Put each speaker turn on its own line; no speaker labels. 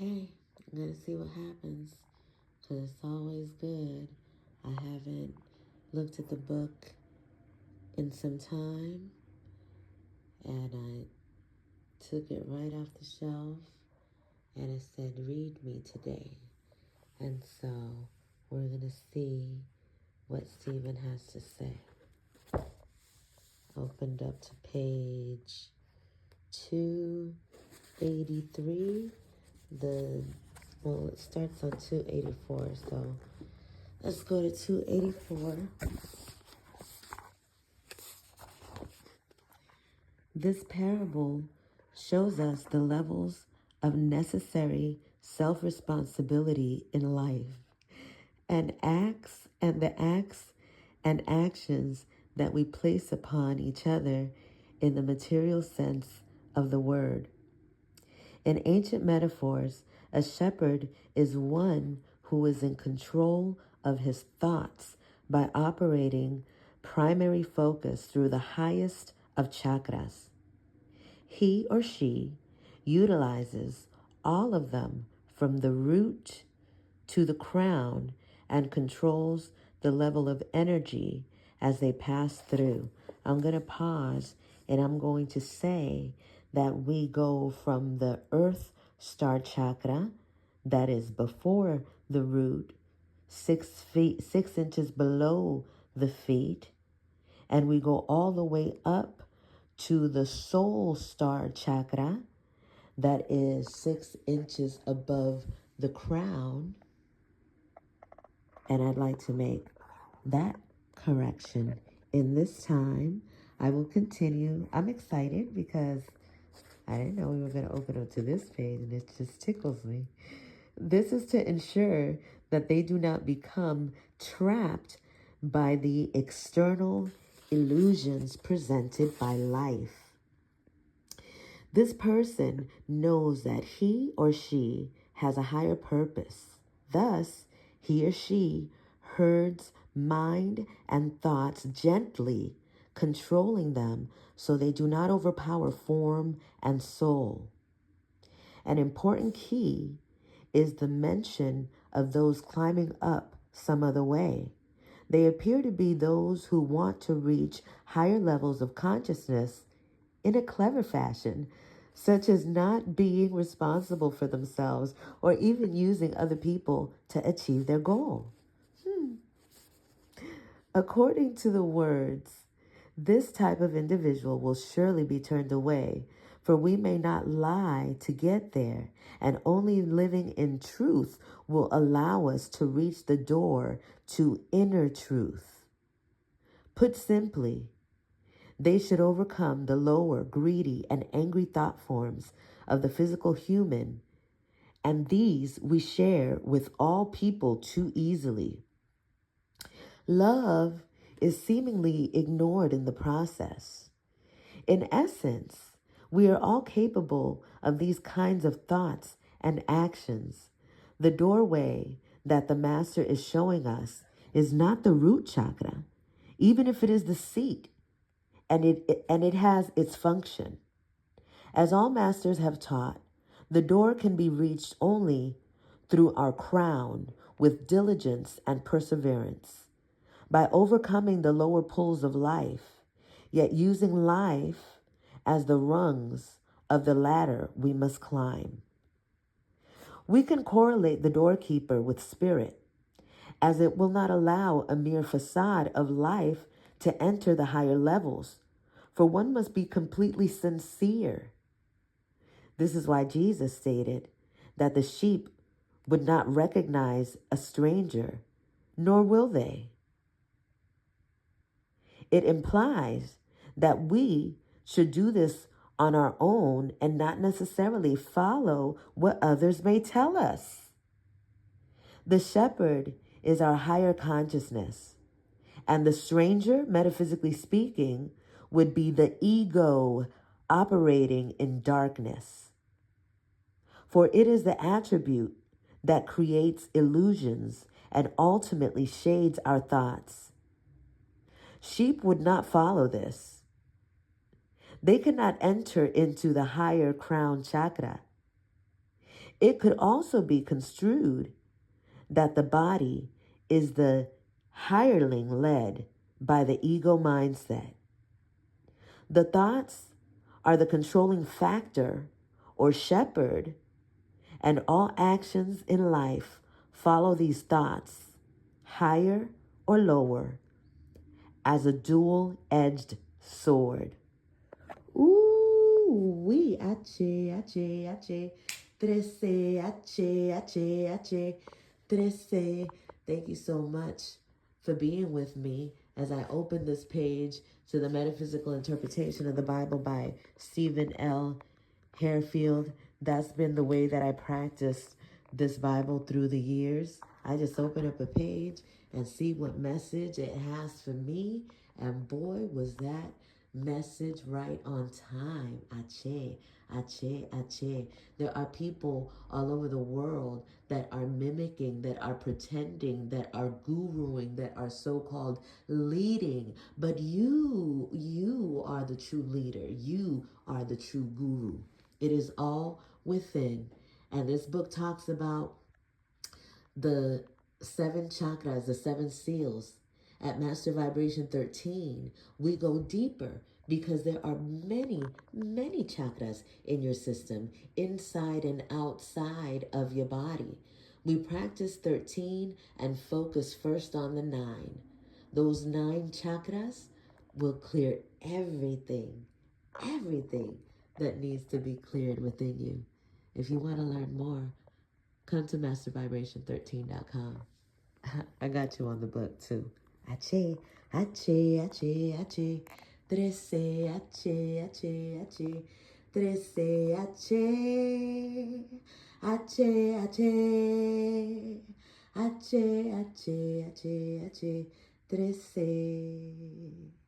Okay, I'm going to see what happens because it's always good. I haven't looked at the book in some time, and I took it right off the shelf, and it said, read me today. And so we're going to see what Stephen has to say. Opened up to page 283. It starts on 284, so let's go to 284. This parable shows us the levels of necessary self-responsibility in life and the acts and actions that we place upon each other in the material sense of the word. In ancient metaphors, a shepherd is one who is in control of his thoughts by operating primary focus through the highest of chakras. He or she utilizes all of them from the root to the crown and controls the level of energy as they pass through. I'm going to pause and I'm going to say that we go from the earth star chakra, that is before the root, 6 inches below the feet, and we go all the way up to the soul star chakra, that is 6 inches above the crown. And I'd like to make that correction in this time. I will continue. I'm excited because I didn't know we were going to open up to this page, and it just tickles me. This is to ensure that they do not become trapped by the external illusions presented by life. This person knows that he or she has a higher purpose. Thus, he or she herds mind and thoughts gently, controlling them so they do not overpower form and soul. An important key is the mention of those climbing up some other way. They appear to be those who want to reach higher levels of consciousness in a clever fashion, such as not being responsible for themselves or even using other people to achieve their goal. According to the words, this type of individual will surely be turned away, for we may not lie to get there, and only living in truth will allow us to reach the door to inner truth. Put simply, they should overcome the lower, greedy, and angry thought forms of the physical human, and these we share with all people too easily. Love is seemingly ignored in the process. In essence, we are all capable of these kinds of thoughts and actions. The doorway that the Master is showing us is not the root chakra, even if it is the seat, and it has its function. As all masters have taught, the door can be reached only through our crown with diligence and perseverance, by overcoming the lower pulls of life, yet using life as the rungs of the ladder we must climb. We can correlate the doorkeeper with spirit, as it will not allow a mere facade of life to enter the higher levels, for one must be completely sincere. This is why Jesus stated that the sheep would not recognize a stranger, nor will they. It implies that we should do this on our own and not necessarily follow what others may tell us. The shepherd is our higher consciousness, and the stranger, metaphysically speaking, would be the ego operating in darkness. For it is the attribute that creates illusions and ultimately shades our thoughts. Sheep would not follow this. They cannot enter into the higher crown chakra. It could also be construed that the body is the hireling led by the ego mindset. The thoughts are the controlling factor or shepherd, and all actions in life follow these thoughts, higher or lower, as a dual-edged sword. Ooh, we ache, trece. Thank you so much for being with me as I open this page to the Metaphysical Interpretation of the Bible by Stephen L. Harefield. That's been the way that I practiced this Bible through the years. I just open up a page and see what message it has for me. And boy, was that message right on time. Ache, ache. There are people all over the world that are mimicking, that are pretending, that are guruing, that are so-called leading. But you are the true leader. You are the true guru. It is all within. And this book talks about the 7 chakras, the 7 seals. At Master Vibration 13, we go deeper because there are many, many chakras in your system, inside and outside of your body. We practice 13 and focus first on the 9. Those 9 chakras will clear everything that needs to be cleared within you. If you want to learn more, come to mastervibration13.com. I got you on the book too. Ache, trece, trece.